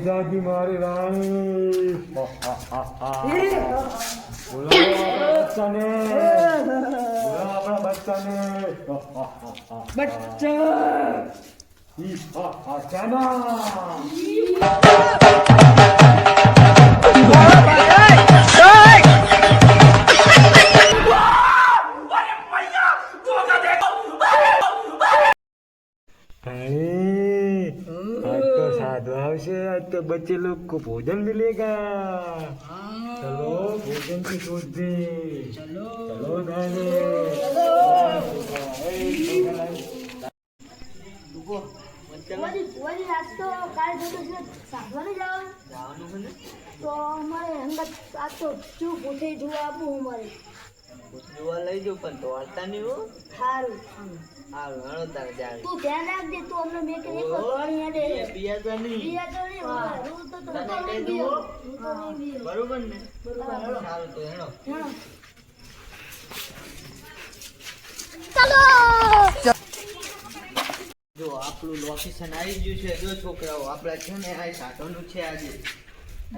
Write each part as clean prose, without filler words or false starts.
જાગી મારી રાણી બોલાવો આપણા બચ્ચાને आज तो साधु से आज तो बच्चे लोग को भोजन मिलेगा। चलो भोजन की सोच दे। चलो चलो લઈ જાઉં પણ તોડતા નહીં હો. સારું હારું હાલો તારે જાય. તું ધ્યાન રાખજે. તું અમને મેં કે એક પાણી હેડે બીયા તો નહીં. બીયા તો નહીં હોય. હું તો તને કહી નહીં દઉં હો. બીયો. બરોબર ને? બરોબર. સારું તો હેડો. જો આપણું લોકેશન આવી ગયું છે. જો છોકરાઓ આપણે છે ને આ સાધોનું છે આજે.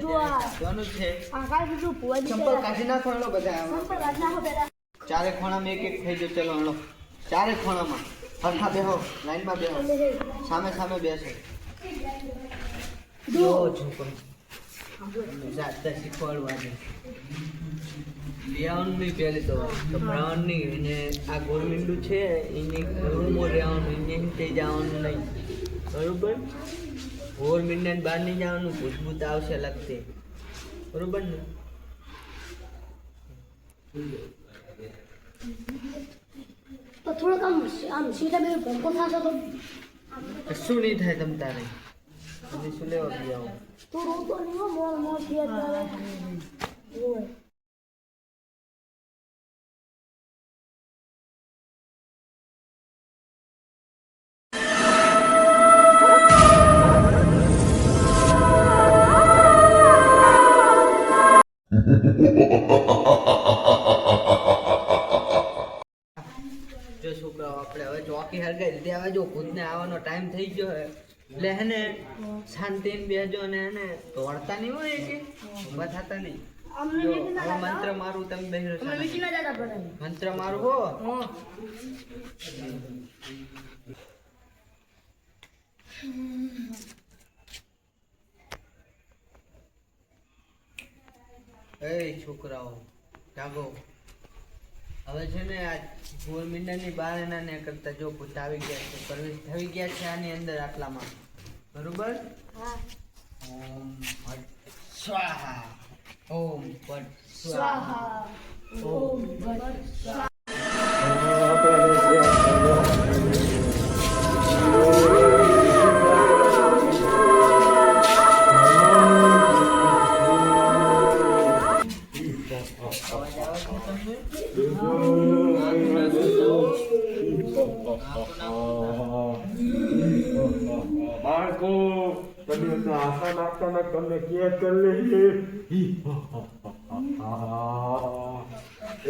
જો આ સાધોનું છે. આકાશ બીજું પુવા ચંપલ કાઢી નાખો હેડો બધા. સંપલ કાઢ નાખો બેટા. ચારે ખૂણામાં એક એક થઈ ગયો. ચલો હેડો. ચારે ખૂણામાં સરખા બેહો. લાઈનમાં બેહો. સામે સામે બેસો. જો છોકરો જાતે શીખવાડવા છે. લેવાનું પહેલી તો બ્રાઉન નહીં અને આ ગોરમિંડું છે એની રૂમો રહેવાનું એને તે જવાનું નહીં. બરોબર? ગોરમિંડાને બહાર નહીં જવાનું. ભૂતભૂત આવશે લગતી. બરોબર ને? તો થોડુંક આમ સીધા બે ભંકો થશે તો કશું નહીં થાય તમ તારે. તમે શું લેવા બી આવો. તું રોતો નહીં હો. મોર મોર થયા તારે ઓય જો છોકરાઓ આપણે હવે ચોકી હરગાઈ દીધી. હવે જો ખુદને આવવાનો ટાઈમ થઈ ગયો હે એટલે હે ને શાંતિને બેજો અને એને તોડતા નહીં હોય કે ઊભા થતા નહીં. અમને જો વીટી ના હવે જાતા. મંત્ર મારું તમે બેસો. અમને વીટી ના જાતા પડે. મંત્ર મારું હો. એ છોકરાઓ જાગો. હવે છે ને આ ગોરમિંડાની બહાર એના ને કરતા જો ભૂત આવી ગયા છે. પ્રવેશ થઈ ગયા છે આની અંદર આટલામાં. બરોબર? હા. ઓમ ભટ સ્વાહા. ઓમ ભટ સ્વાહા. ઓમ ભટ સ્વાહા. બાળકો તમે તો આશા નાખતા તમને કેદ કરી લે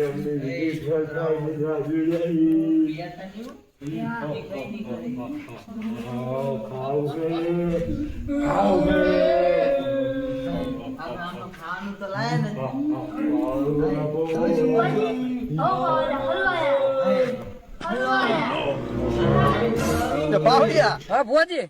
એમની વિધિ ફેરતા ખાવ ખાવાનું તો લાયા ને. હા ભુવાજી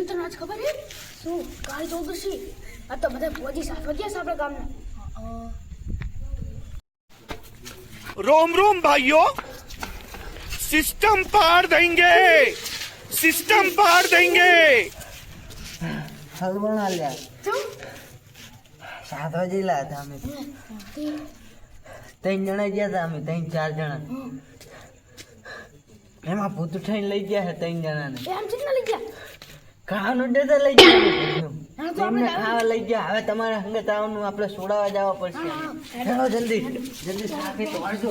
તને આજ ખબર છે શું કાલ ચૌદશી આ તો બધા ભુવાજી સાથે ગયા છે આપણા ગામના. रोम रोम भाइयों, सिस्टम पार देंगे, सिस्टम पार देंगे। હલવણા લ્યા સાધો જેલા હતા અમે. 3 જણા ગયા હતા અમે. 3-4 જણા એમાં ભૂત થઈને લઈ ગયા છે 3 જણાને. એમ ચિંતા લઈ ગયા. ખાવાનું ડેટા લઈ ગયા. હા, તો એમને આપણે ખાવા લઈ ગયા. હવે તમારે હંગત આવવાનું, આપણે સોડાવા જવા પડશે. ચલો જલ્દી જલ્દી સાફે તો વાળજો.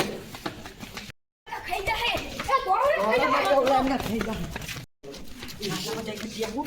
ખાઈ જાય એ દોડો ને ખાઈ જાય. ખાઈ જાઓ.